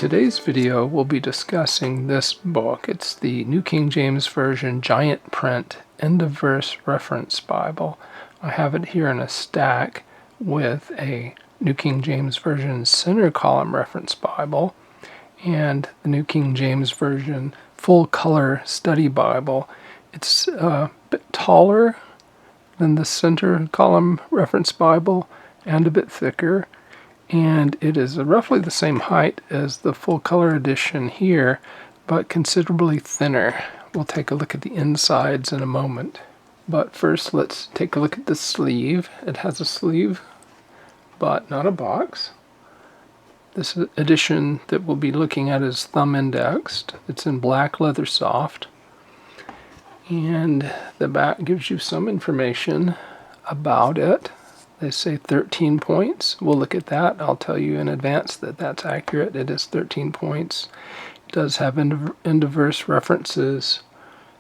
today's video, we'll be discussing this book. It's the New King James Version Giant Print End of Verse Reference Bible. I have it here in a stack with a New King James Version Center Column Reference Bible and the New King James Version Full Color Study Bible. It's a bit taller than the Center Column Reference Bible and a bit thicker. And it is roughly the same height as the full color edition here, but considerably thinner. We'll take a look at the insides in a moment. But first, let's take a look at the sleeve. It has a sleeve, but not a box. This edition that we'll be looking at is thumb indexed. It's in black Leathersoft. And the back gives you some information about it. They say 13 points. We'll look at that. I'll tell you in advance that that's accurate. It is 13 points. It does have end of verse references.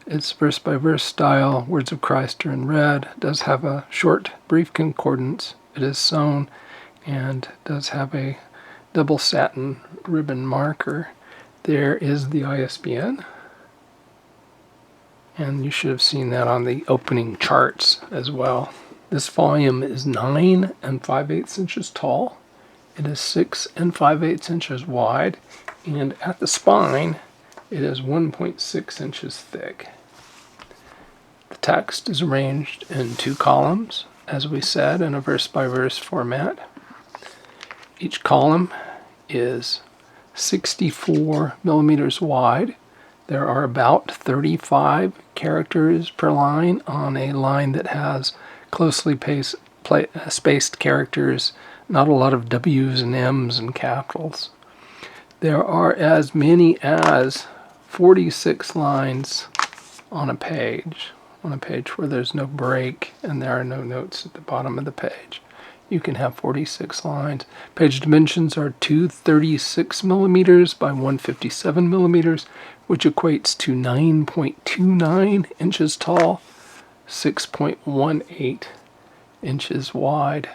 It's verse by verse style. Words of Christ are in red. It does have a short, brief concordance. It is sewn and does have a double satin ribbon marker. There is the ISBN. And you should have seen that on the opening charts as well. This volume is 9 5/8 inches tall. It is 6 5/8 inches wide, and at the spine, it is 1.6 inches thick. The text is arranged in 2 columns, as we said, in a verse-by-verse format. Each column is 64 millimeters wide. There are about 35 characters per line on a line that has closely spaced characters, not a lot of W's and M's and capitals. There are as many as 46 lines on a page where there's no break and there are no notes at the bottom of the page. You can have 46 lines. Page dimensions are 236 millimeters by 157 millimeters, which equates to 9.29 inches tall, 6.18 inches wide.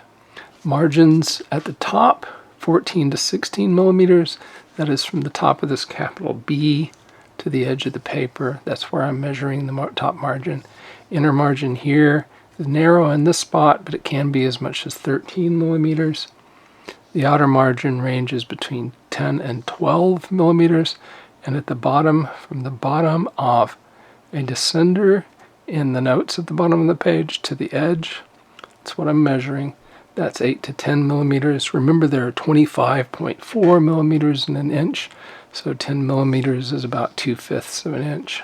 Margins at the top, 14 to 16 millimeters. That is from the top of this capital B to the edge of the paper. That's where I'm measuring the top margin. Inner margin here is narrow in this spot, but it can be as much as 13 millimeters. The outer margin ranges between 10 and 12 millimeters. And at the bottom, from the bottom of a descender in the notes at the bottom of the page to the edge, that's what I'm measuring. That's 8 to 10 millimeters. Remember, there are 25.4 millimeters in an inch, so 10 millimeters is about 2/5 of an inch.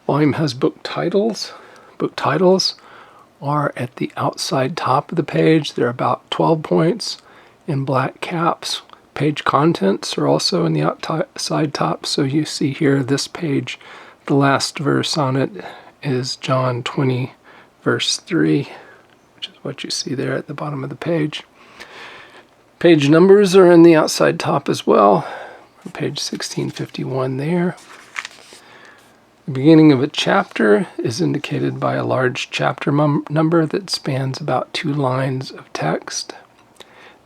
Volume has book titles. Book titles are at the outside top of the page. They're about 12 points in black caps. Page contents are also in the outside top. So you see here, this page, the last verse on it is John 20, verse 3, which is what you see there at the bottom of the page. Page numbers are in the outside top as well. Page 1651 there. The beginning of a chapter is indicated by a large chapter number that spans about 2 lines of text.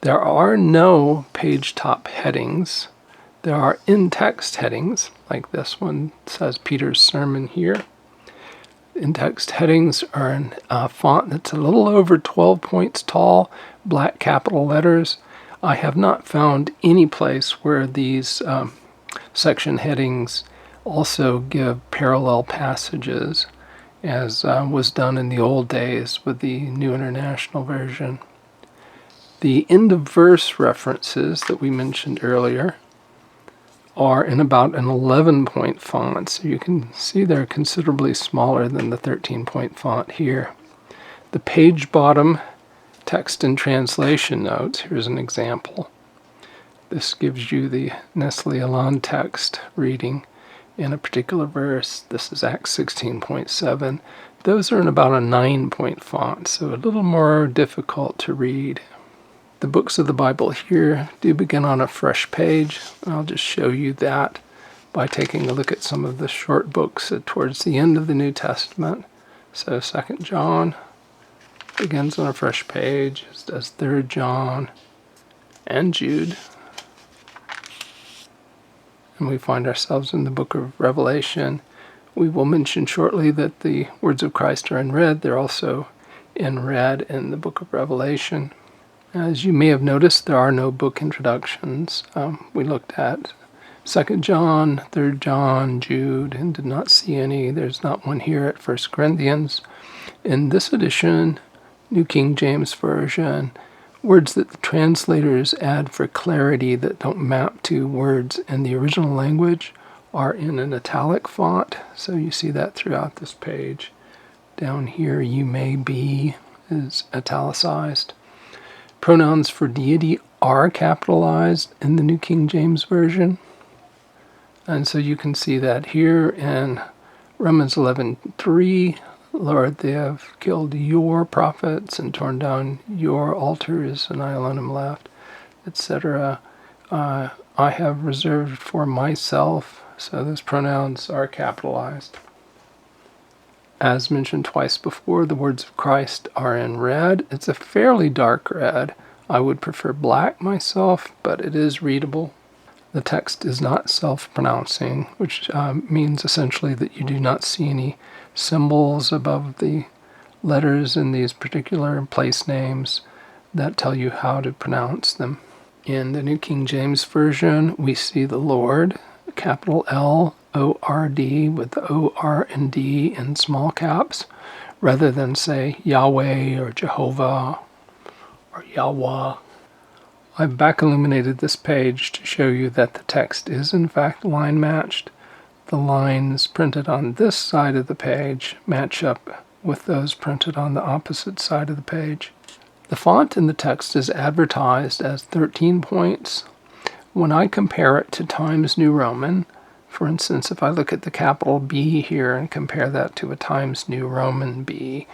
There are no page top headings. There are in-text headings, like this one says Peter's sermon here. In-text headings are in a font that's a little over 12 points tall, black capital letters. I have not found any place where these section headings also give parallel passages, as was done in the old days with the New International Version. The end of verse references that we mentioned earlier are in about an 11-point font, so you can see they're considerably smaller than the 13-point font here. The page bottom text and translation notes, here's an example. This gives you the Nestle Aland text reading in a particular verse. This is Acts 16.7. Those are in about a 9-point font, so a little more difficult to read. The books of the Bible here do begin on a fresh page. I'll just show you that by taking a look at some of the short books towards the end of the New Testament. So 2 John begins on a fresh page, as does 3 John and Jude. and we find ourselves in the book of Revelation. We will mention shortly that the words of Christ are in red. They're also in red in the book of Revelation. As you may have noticed, there are no book introductions. We looked at 2 John, 3 John, Jude, and did not see any. There's not one here at 1 Corinthians. In this edition, New King James Version, words that the translators add for clarity that don't map to words in the original language are in an italic font. So you see that throughout this page. Down here, you may be is italicized. Pronouns for deity are capitalized in the New King James Version. And so you can see that here in Romans 11:3, Lord, they have killed your prophets and torn down your altars, and I alone am left, etc. I have reserved for myself. So those pronouns are capitalized. As mentioned twice before, the words of Christ are in red. It's a fairly dark red. I would prefer black myself, but it is readable. The text is not self-pronouncing, which means essentially that you do not see any symbols above the letters in these particular place names that tell you how to pronounce them. In the New King James Version, we see the Lord, capital L-O-R-D, with the O-R and D in small caps, rather than say Yahweh or Jehovah or Yahweh. I've back illuminated this page to show you that the text is in fact line matched. The lines printed on this side of the page match up with those printed on the opposite side of the page. The font in the text is advertised as 13 points. When I compare it to Times New Roman, for instance, if I look at the capital B here and compare that to a Times New Roman B,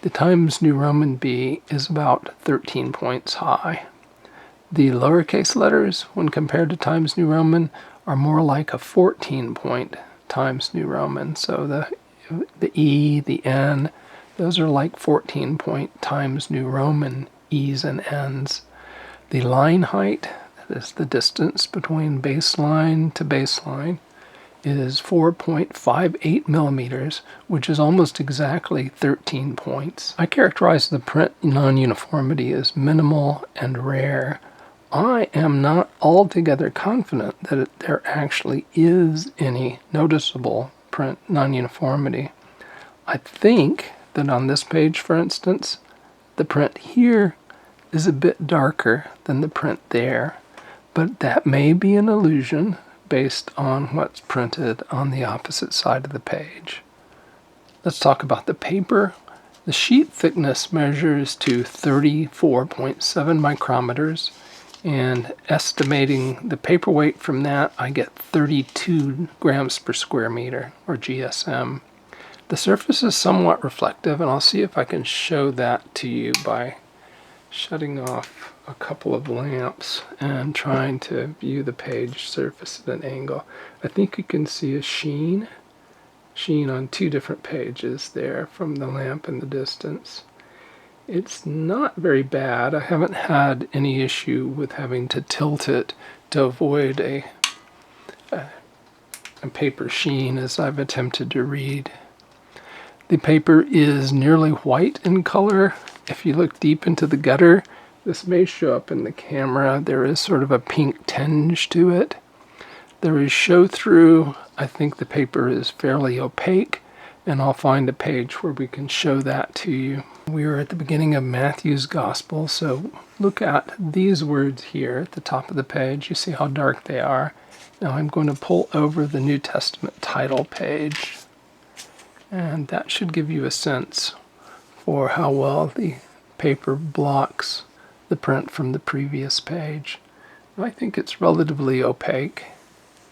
the Times New Roman B is about 13 points high. The lowercase letters, when compared to Times New Roman, are more like a 14-point Times New Roman. So the E, the N, those are like 14-point Times New Roman E's and N's. The line height, that is the distance between baseline to baseline, is 4.58 millimeters, which is almost exactly 13 points. I characterize the print non-uniformity as minimal and rare. I am not altogether confident that there actually is any noticeable print non-uniformity. I think that on this page, for instance, the print here is a bit darker than the print there, but that may be an illusion based on what's printed on the opposite side of the page. Let's talk about the paper. The sheet thickness measures to 34.7 micrometers, and estimating the paper weight from that, I get 32 grams per square meter, or GSM. The surface is somewhat reflective, and I'll see if I can show that to you by shutting off a couple of lamps and trying to view the page surface at an angle. I think you can see a sheen on two different pages there from the lamp in the distance. It's not very bad. I haven't had any issue with having to tilt it to avoid a paper sheen as I've attempted to read. The paper is nearly white in color. If you look deep into the gutter, this may show up in the camera. There is sort of a pink tinge to it. There is show-through. I think the paper is fairly opaque, and I'll find a page where we can show that to you. We are at the beginning of Matthew's Gospel, so look at these words here at the top of the page. You see how dark they are. Now I'm going to pull over the New Testament title page, and that should give you a sense for how well the paper blocks the print from the previous page. I think it's relatively opaque.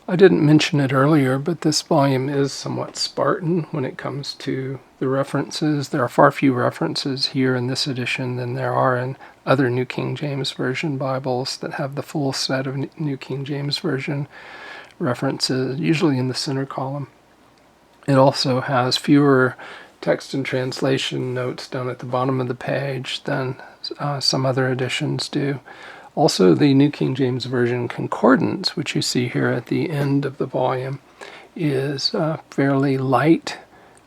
I didn't mention it earlier, but this volume is somewhat Spartan when it comes to the references. There are far fewer references here in this edition than there are in other New King James Version Bibles that have the full set of New King James Version references, usually in the center column. It also has fewer text and translation notes down at the bottom of the page than some other editions do. Also, the New King James Version Concordance, which you see here at the end of the volume, is fairly light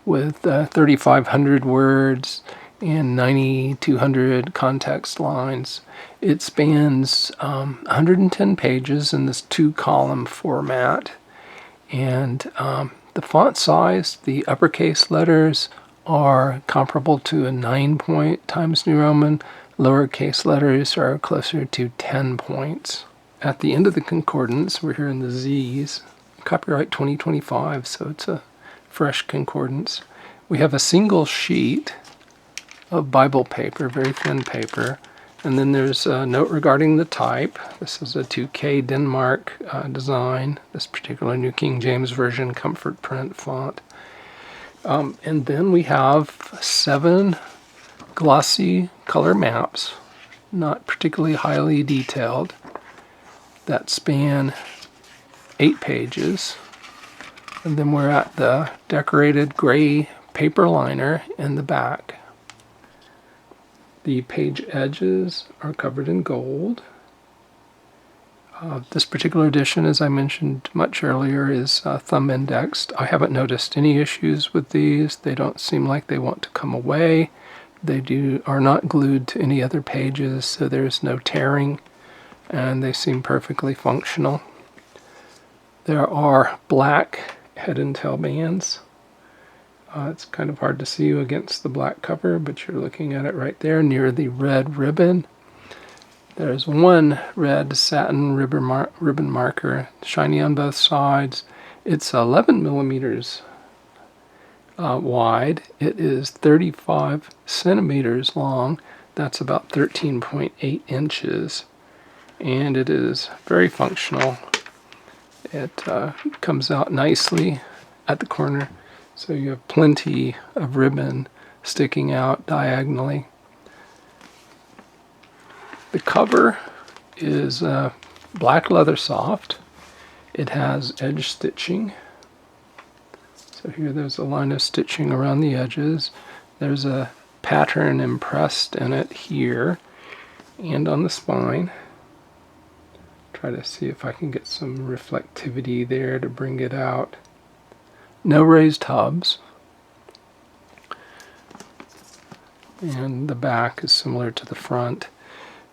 with 3,500 words and 9,200 context lines. It spans 110 pages in this 2-column format, and the font size, the uppercase letters are comparable to a 9-point Times New Roman. Lowercase letters are closer to 10 points. At the end of the concordance, we're here in the Z's, copyright 2025, so it's a fresh concordance. We have a single sheet of Bible paper, very thin paper, and then there's a note regarding the type. This is a 2K Denmark design, this particular New King James Version comfort print font. And then we have 7 glossy color maps, not particularly highly detailed, that span 8 pages. And then we're at the decorated gray paper liner in the back. The page edges are covered in gold. This particular edition, as I mentioned much earlier, is thumb indexed. I haven't noticed any issues with these. They don't seem like they want to come away. They are not glued to any other pages, so there's no tearing, and they seem perfectly functional. There are black head and tail bands. It's kind of hard to see you against the black cover, but you're looking at it right there near the red ribbon. There's one red satin ribbon marker, shiny on both sides. It's 11 millimeters wide. It is 35 centimeters long. That's about 13.8 inches. And it is very functional. It comes out nicely at the corner, so you have plenty of ribbon sticking out diagonally. The cover is black Leathersoft. It has edge stitching. So here there's a line of stitching around the edges. There's a pattern impressed in it here and on the spine. Try to see if I can get some reflectivity there to bring it out. No raised hubs. And the back is similar to the front.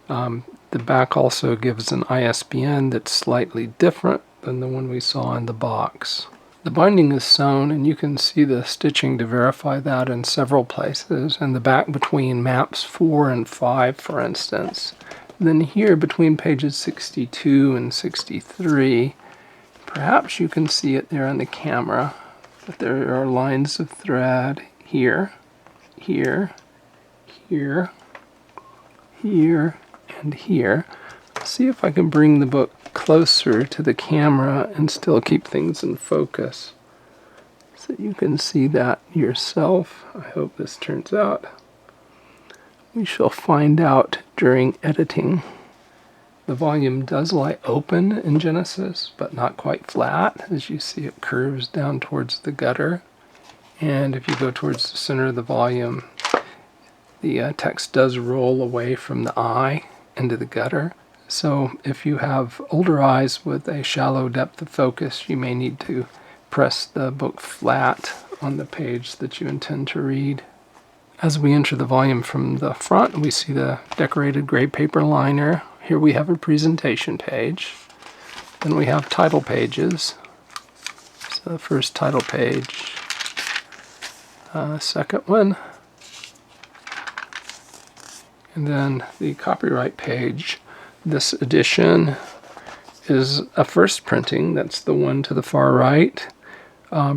The back also gives an ISBN that's slightly different than the one we saw in the box. The binding is sewn, and you can see the stitching to verify that in several places. In the back between maps 4 and 5, for instance. Then here between pages 62 and 63, perhaps you can see it there on the camera, but there are lines of thread here, here, here, here, and here. Let's see if I can bring the book closer to the camera and still keep things in focus so you can see that yourself. I hope this turns out. We shall find out during editing. The volume does lie open in Genesis, but not quite flat. As you see, it curves down towards the gutter. And if you go towards the center of the volume, the text does roll away from the eye into the gutter. So if you have older eyes with a shallow depth of focus, you may need to press the book flat on the page that you intend to read. As we enter the volume from the front, we see the decorated gray paper liner. Here we have a presentation page. Then we have title pages. So the first title page, second one, and then the copyright page. This edition is a first printing. That's the one to the far right.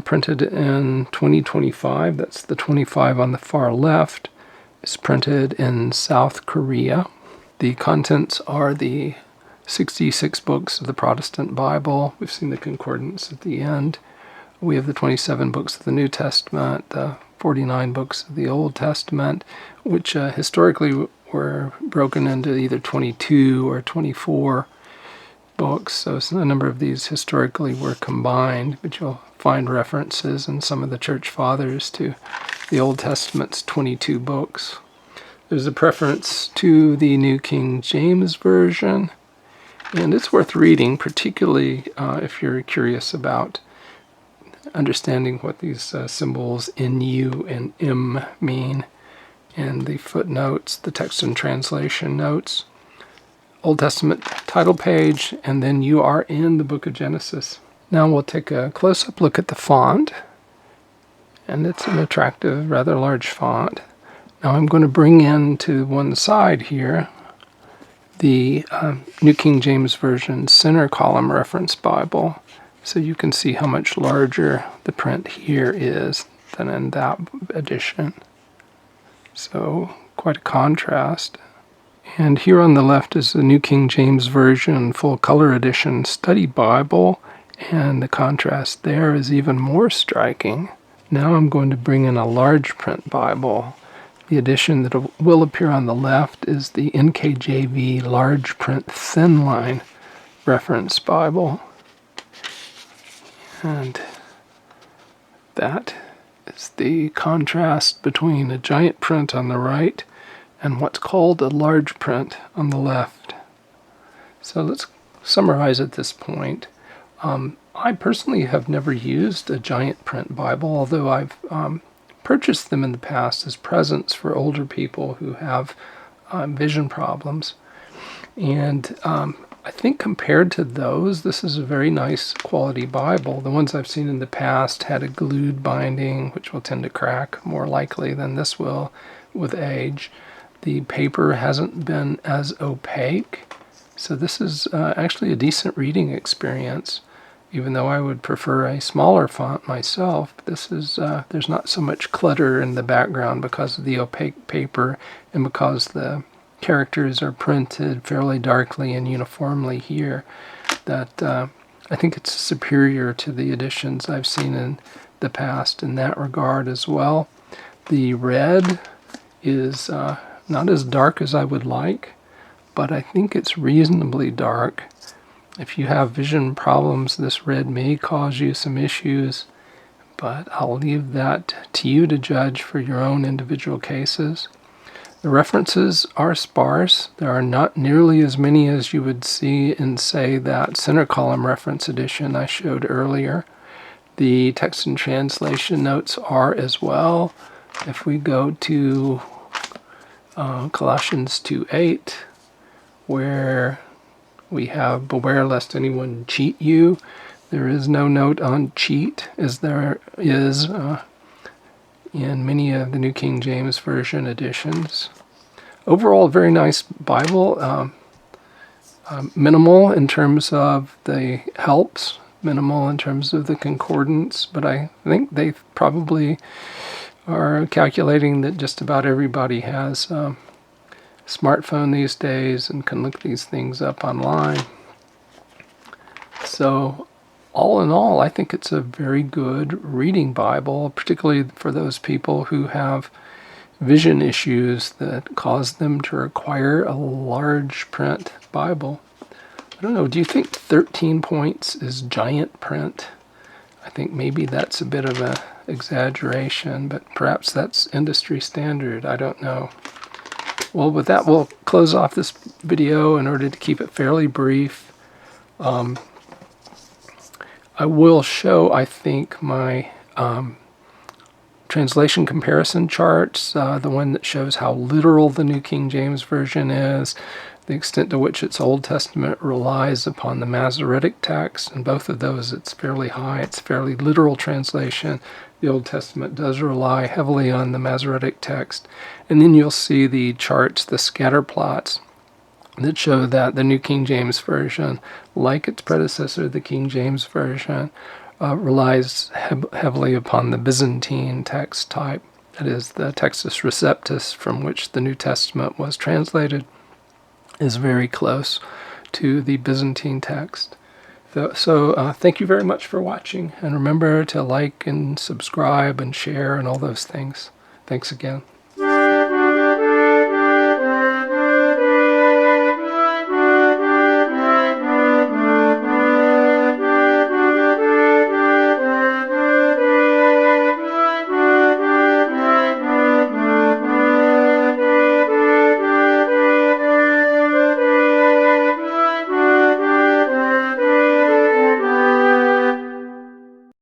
Printed in 2025. That's the 25 on the far left. It's printed in South Korea. The contents are the 66 books of the Protestant Bible. We've seen the concordance at the end. We have the 27 books of the New Testament, the 49 books of the Old Testament, which historically were broken into either 22 or 24 books. So a number of these historically were combined, but you'll find references in some of the church fathers to the Old Testament's 22 books. There's a preference to the New King James Version, and it's worth reading, particularly if you're curious about understanding what these symbols NU and M mean, and the footnotes, the text and translation notes, Old Testament title page, and then you are in the book of Genesis. Now we'll take a close-up look at the font, and it's an attractive, rather large font. Now I'm going to bring in to one side here the New King James Version Center Column Reference Bible, so you can see how much larger the print here is than in that edition. So quite a contrast. And here on the left is the New King James Version Full Color Edition Study Bible, and the contrast there is even more striking. Now I'm going to bring in a large print Bible. The edition that will appear on the left is the NKJV Large Print Thin Line Reference Bible. And that is the contrast between a giant print on the right and what's called a large print on the left. So let's summarize at this point. I personally have never used a giant print Bible, although I've purchased them in the past as presents for older people who have vision problems. And I think compared to those, this is a very nice quality Bible. The ones I've seen in the past had a glued binding, which will tend to crack more likely than this will with age. The paper hasn't been as opaque, so this is actually a decent reading experience. Even though I would prefer a smaller font myself, this is there's not so much clutter in the background because of the opaque paper and because the characters are printed fairly darkly and uniformly here, that I think it's superior to the editions I've seen in the past in that regard as well. The red is not as dark as I would like, but I think it's reasonably dark. If you have vision problems, this red may cause you some issues, but I'll leave that to you to judge for your own individual cases. The references are sparse. There are not nearly as many as you would see in, say, that center column reference edition I showed earlier. The text and translation notes are as well. If we go to Colossians 2:8, where we have beware lest anyone cheat you, there is no note on cheat as there is in many of the New King James Version editions. Overall, very nice Bible. Minimal in terms of the helps, minimal in terms of the concordance, but I think they probably are calculating that just about everybody has a smartphone these days and can look these things up online. So all in all, I think it's a very good reading Bible, particularly for those people who have vision issues that cause them to require a large print Bible. I don't know, do you think 13 points is giant print? I think maybe that's a bit of an exaggeration, but perhaps that's industry standard. I don't know. Well, with that, we'll close off this video in order to keep it fairly brief. I will show, I think, my translation comparison charts, the one that shows how literal the New King James Version is, the extent to which its Old Testament relies upon the Masoretic text. In both of those, it's fairly high. It's fairly literal translation. The Old Testament does rely heavily on the Masoretic text. And then you'll see the charts, the scatter plots, that show that the New King James Version, like its predecessor, the King James Version, relies heavily upon the Byzantine text type. That is, the Textus Receptus, from which the New Testament was translated, is very close to the Byzantine text. So thank you very much for watching, and remember to like and subscribe and share and all those things. Thanks again.